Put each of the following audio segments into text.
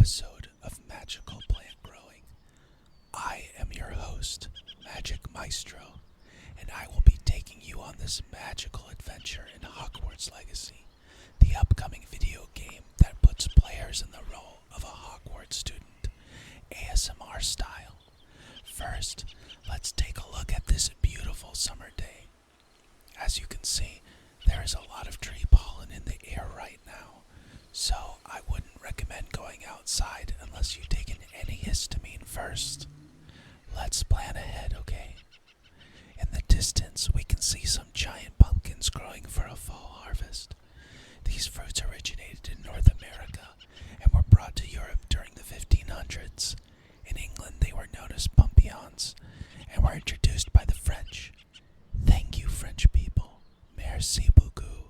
episode of Magical Plant Growing. I am your host, Magic Maestro, and I will be taking you on this magical adventure in Hogwarts Legacy, the upcoming video game that puts players in the role of a Hogwarts student, ASMR style. First, let's take a look at this beautiful summer day. As you can see, there is a lot of tree pollen in the air right now, so I wouldn't recommend going outside unless you've taken any histamine first. Let's plan ahead, okay? In the distance, we can see some giant pumpkins growing for a fall harvest. These fruits originated in North America and were brought to Europe during the 1500s. In England, they were known as pompions and were introduced by the French. Thank you, French people. Merci beaucoup.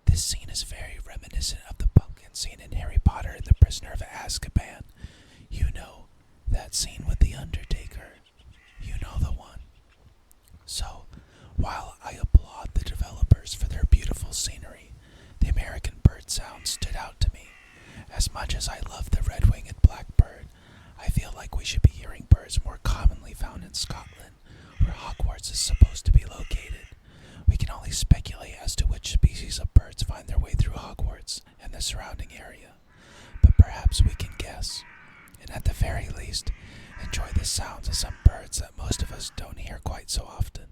This scene is very reminiscent of the pumpkin scene in Harry Potter and the Prisoner of Azkaban. You know, that scene with the Undertaker. You know the one. So, while I applaud the developers for their beautiful scenery, the American bird sound stood out to me. As much as I love the red-winged blackbird, I feel like we should be hearing birds more commonly found in Scotland, where Hogwarts is supposed to be located. We can only speculate as to which species of birds find their way through Hogwarts and the surrounding area, but perhaps we can guess, and at the very least, enjoy the sounds of some birds that most of us don't hear quite so often.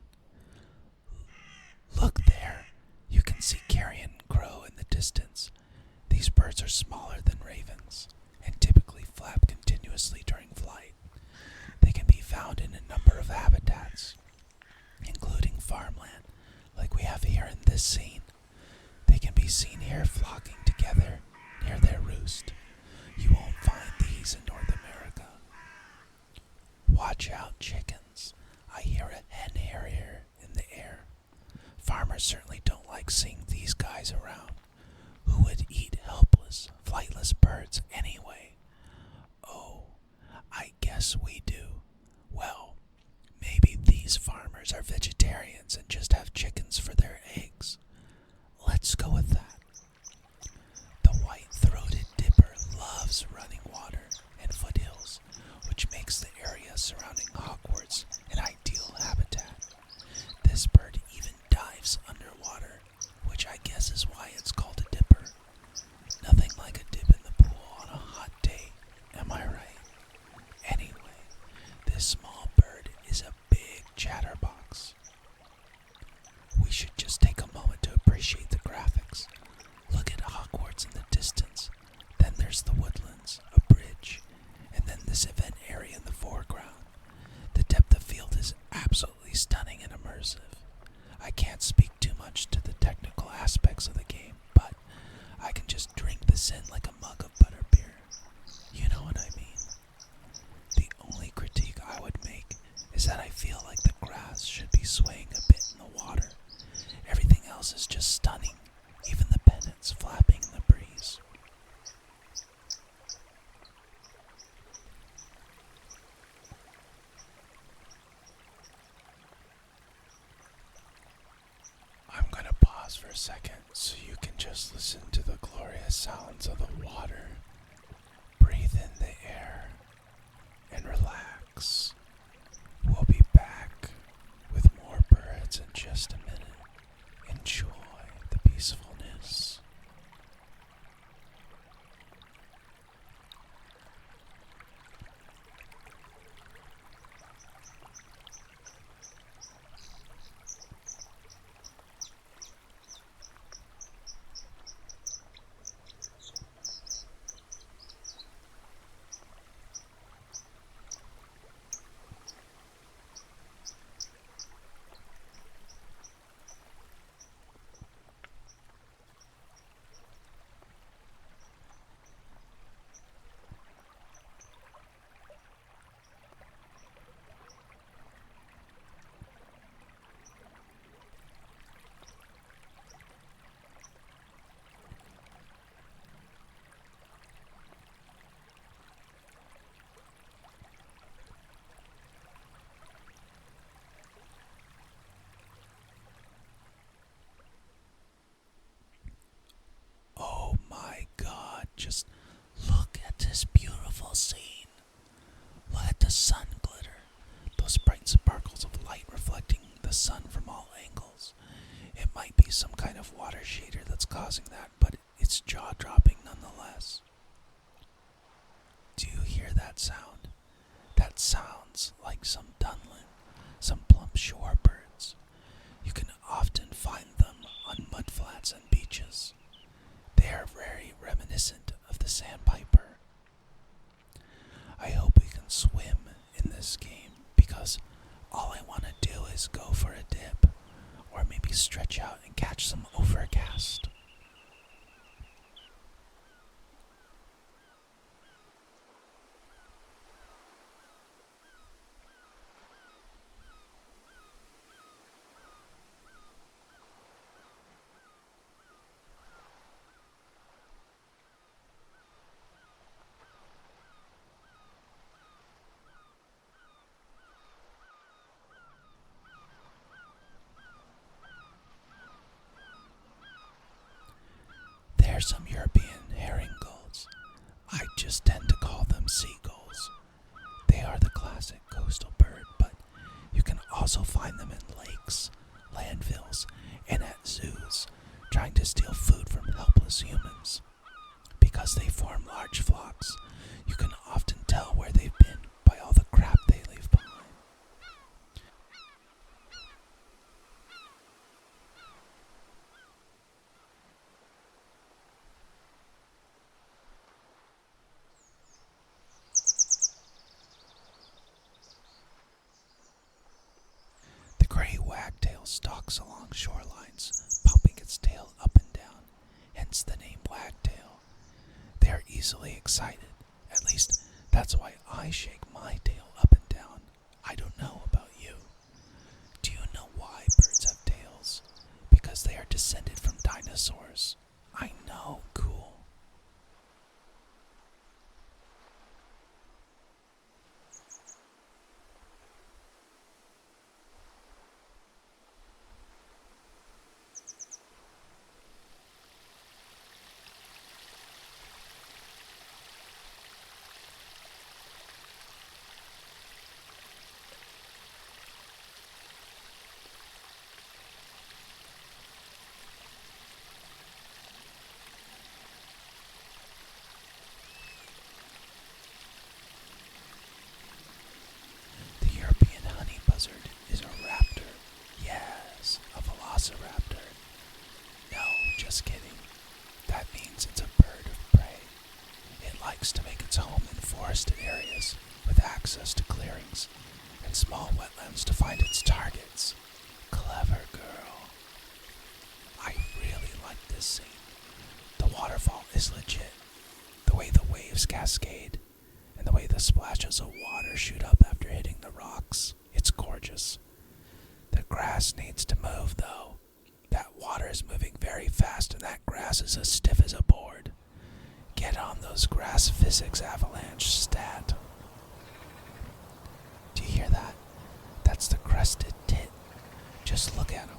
Look there! You can see carrion crow in the distance. These birds are smaller than ravens, and typically flap continuously during flight. They can be found in a number of habitats, including farmland, like we have here in this scene. They can be seen here flocking together near their roost. You won't find these in North America. Watch out, chickens. I hear a hen harrier in the air. Farmers certainly don't like seeing these guys around. Who would eat helpless, flightless birds anyway? Oh, I guess we do. Well, maybe these farmers are vegetarians and just have chickens for their eggs. Let's go with that. The white-throated dipper loves running water and foothills, which makes the area surrounding Hogwarts an ideal habitat. This bird even dives underwater, which I guess is why it's called a dipper. Nothing like a dip in the pool on a hot day, am I right? Anyway, this small bird is a big chatterbox. We should just take a moment to appreciate the graphics. Look at Hogwarts in the distance. Then there's the woodlands, a bridge, and then this event area in the foreground. The depth of field is absolutely stunning and immersive. I can't speak too much to the technical aspects of the game, but I can just drink this in like a mug of butterbeer. You know what I mean? The only critique I would make is that I feel like the grass should be swaying a bit in the water. Everything else is just stunning, even the pennants flapping in the breeze. I'm gonna pause for a second so you can just listen to the glorious sounds of the water. Breathe in the air and relax. We'll be back with more birds in just a minute. Enjoy the peacefulness. Just look at this beautiful scene. Look at the sun glitter. Those bright sparkles of light reflecting the sun from all angles. It might be some kind of water shader that's causing that, but it's jaw-dropping nonetheless. Do you hear that sound? That sounds like some dunlin, some plump shorebirds. You can often find them on mudflats and beaches. They are very reminiscent of the sandpiper. I hope we can swim in this game because all I want to do is go for a dip or maybe stretch out and catch some overcast. There are some European herring gulls. I just tend to call them seagulls. They are the classic coastal bird, but you can also find them in lakes, landfills, and at zoos, trying to steal food from helpless humans. Because they form large flocks, you can often tell where they've been by all the crap they leave behind. The gray wagtail stalks along shorelines, pumping its tail up and down, hence the name wagtail. They are easily excited. At least, that's why I shake my tail up and down. I don't know about you. Do you know why birds have tails? Because they are descended from dinosaurs. I know, cool. The European honey buzzard is a raptor. Yes, a velociraptor. No, just kidding. That means it's a bird of prey. It likes to make its home in forested areas with access to clearings and small wetlands to find its targets. Clever girl. I really like this scene. The waterfall is legit. The way the waves cascade and the way the splashes of water shoot up after hitting the rocks. It's gorgeous. The grass needs to move though. That water is moving very fast and that grass is as stiff as a board. Get on those grass physics, Avalanche stat. Do you hear that? That's the crested tit. Just look at him.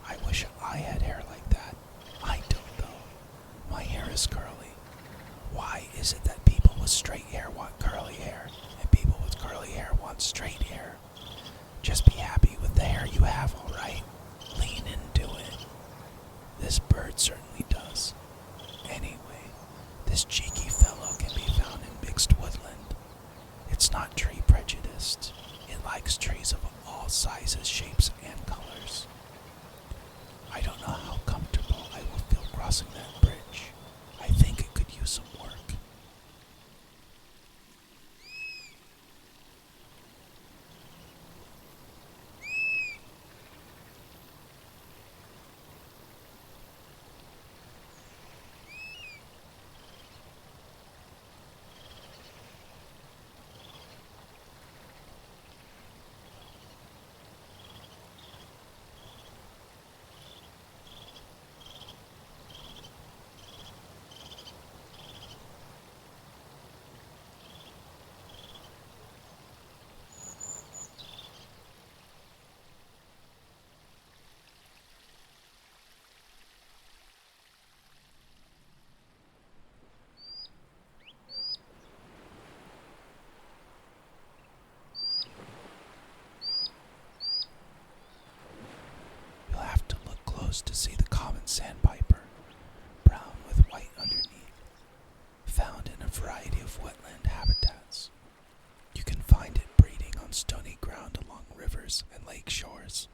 I wish I had hair like that. I don't though. My hair is curly. Why is it that people with straight hair want curly hair and people with curly hair want straight hair? Just be happy with the hair you have, alright? Lean into it. This bird certainly does. Anyway, this cheeky fellow can be found in mixed woodland. It's not tree prejudiced. It likes trees of all sizes, shapes, and colors. I don't know how comfortable I will feel crossing that bridge. I think it could use some work. sandpiper, brown with white underneath, found in a variety of wetland habitats. You can find it breeding on stony ground along rivers and lake shores.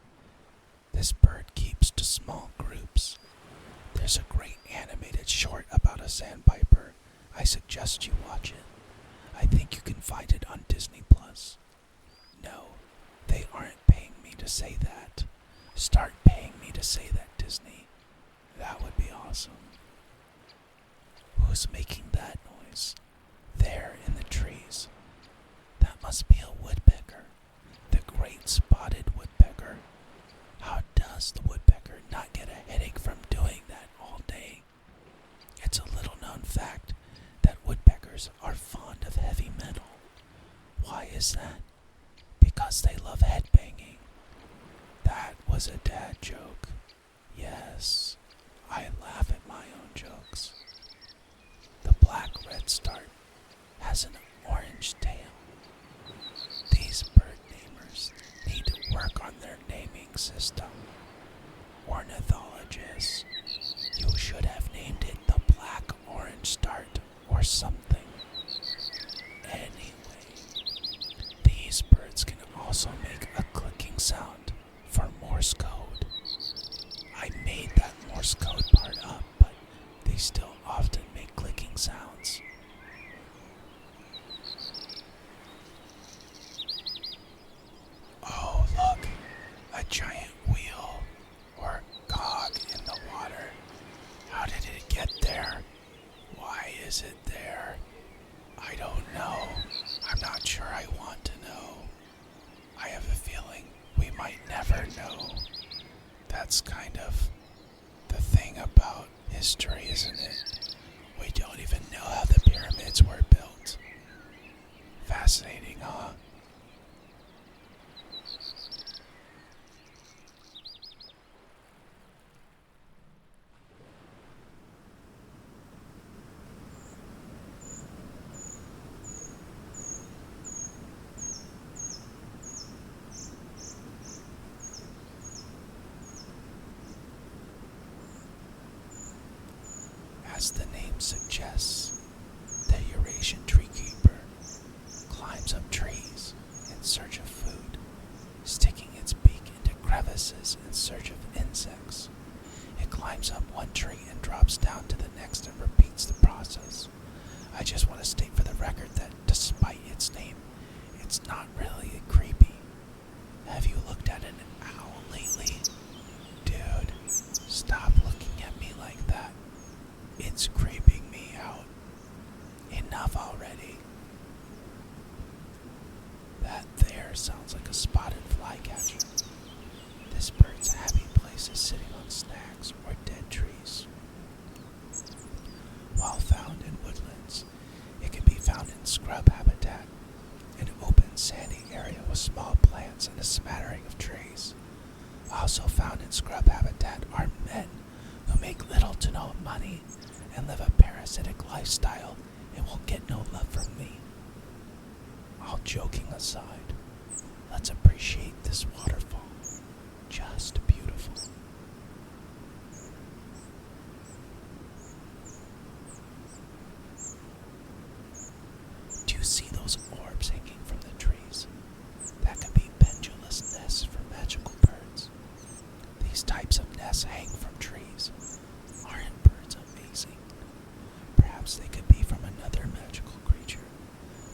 This bird keeps to small groups. There's a great animated short about a sandpiper. I suggest you watch it. I think you can find it on Disney Plus. No, they aren't paying me to say that. Start paying me to say that, Disney. That would be awesome. Who's making that noise? There in the trees. That must be a woodpecker. The great spotted woodpecker. How does the woodpecker not get a headache from doing that all day? It's a little known fact that woodpeckers are fond of heavy metal. Why is that? Because they love headbanging. That was a dad joke. Yes, I laugh at my own jokes. The black redstart has an orange tail. These bird namers need to work on their naming system. Ornithologists, you should have named it the black orange start or something. Anyway, these birds can also make a clicking sound for Morse code. I made that Morse code part up, but they still often make clicking sounds. Oh, look, a giant wheel or cog in the water. How did it get there? Why is it there? I don't know. I'm not sure I want to know. I have a feeling we might never know. That's kind of the thing about history, isn't it? We don't even know how the pyramids were built. Fascinating, huh? As the name suggests, the Eurasian treekeeper climbs up trees in search of food, sticking its beak into crevices in search of insects. It climbs up one tree and drops down to the next and repeats the process. I just want to state for the record that despite its name, it's not really creepy. Have you looked at an owl lately? Dude, stop looking at me like that. It's creeping me out. Enough already. That there sounds like a spotted flycatcher. This bird's happy place is sitting on snacks or dead trees. While found in woodlands, it can be found in scrub habitat, an open sandy area with small plants and a smattering of trees. Also found in scrub habitat are men who make little to no money and live a parasitic lifestyle and will get no love from me. All joking aside, let's appreciate this waterfall. Just beautiful. Do you see those orbs hanging from the trees? That could be pendulous nests for magical birds. These types of nests hang from trees. Aren't birds amazing? Perhaps they could be from another magical creature.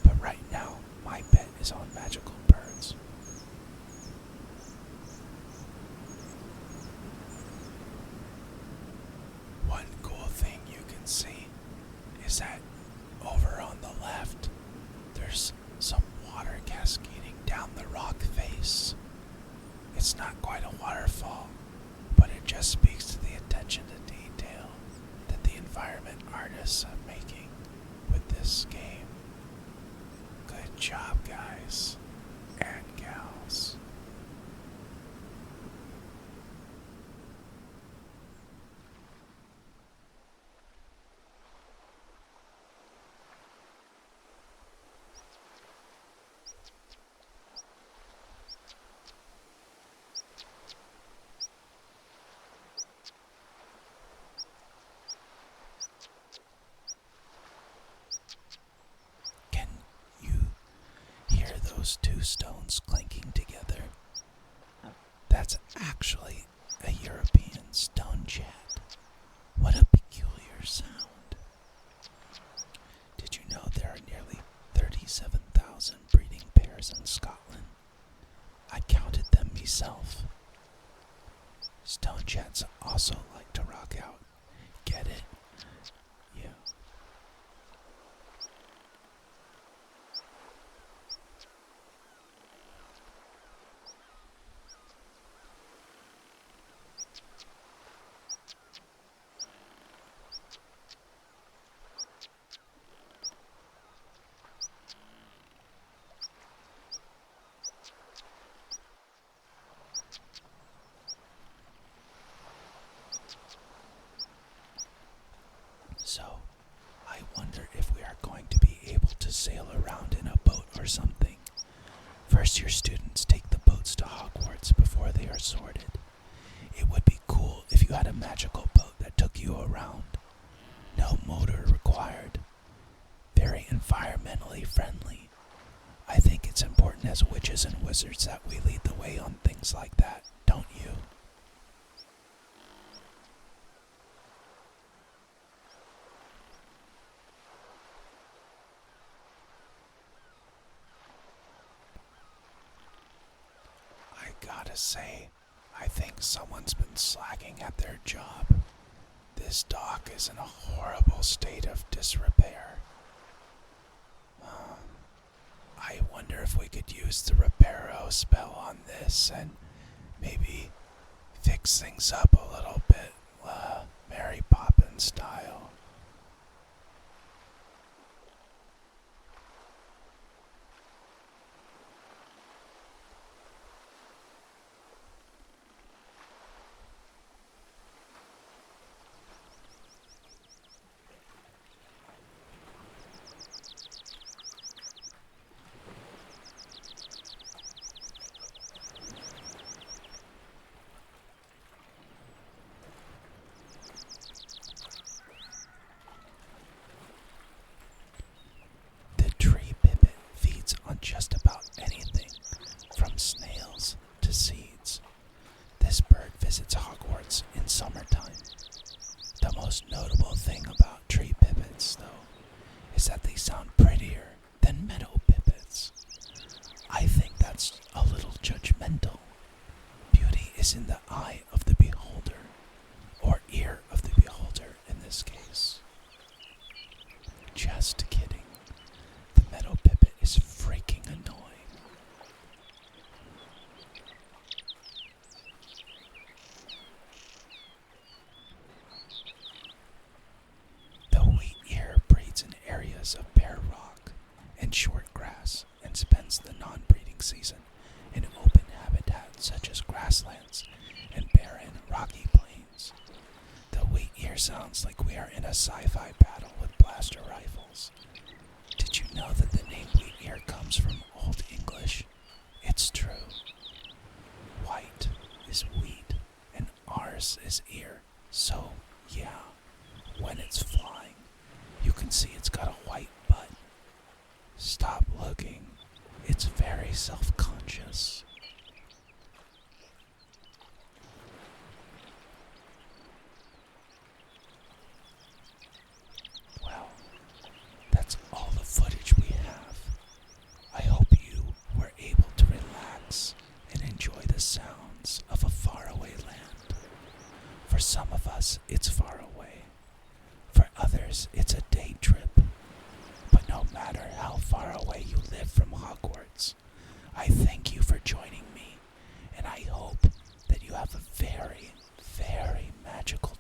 But right now, my bet is on magical birds. One cool thing you can see is that over on the left, there's some water cascading down the rock face. It's not quite a waterfall, but it just speaks to the attention to detail that the environment artists are making with this game. Good job, guys and gals. your students take the boats to Hogwarts before they are sorted. It would be cool if you had a magical boat that took you around. No motor required. Very environmentally friendly. I think it's important as witches and wizards that we lead the way on things like that, don't you? I gotta say, I think someone's been slacking at their job. This dock is in a horrible state of disrepair. I wonder if we could use the Reparo spell on this and maybe fix things up a little bit, Mary Poppins style. The tree pipit feeds on just about anything, from snails to seeds. This bird visits Hogwarts in summertime. The most notable thing about tree pipits, though, is that they sound prettier than meadow pipits. I think that's a little judgmental. Beauty is in the eye of the beholder, or ear of the beholder in this case. Just kidding. The meadow pipit is freaking annoying. The wheat ear breeds in areas of bare rock and short grass and spends the non-breeding season in open habitats such as grasslands and barren rocky plains. The wheat ear sounds like we are in a sci-fi battle with blaster rifles. Did you know that the name wheat ear comes from Old English? It's true. White is wheat and ours is ear. So, yeah, when it's flying, you can see it's got a white butt. Stop looking. It's very self-conscious. Well, that's all the footage we have. I hope you were able to relax and enjoy the sounds of a faraway land. For some of us, it's far away. For others, it's a day trip. But no matter how far away you live from Hogwarts, I thank you for joining me, and I hope that you have a very, very magical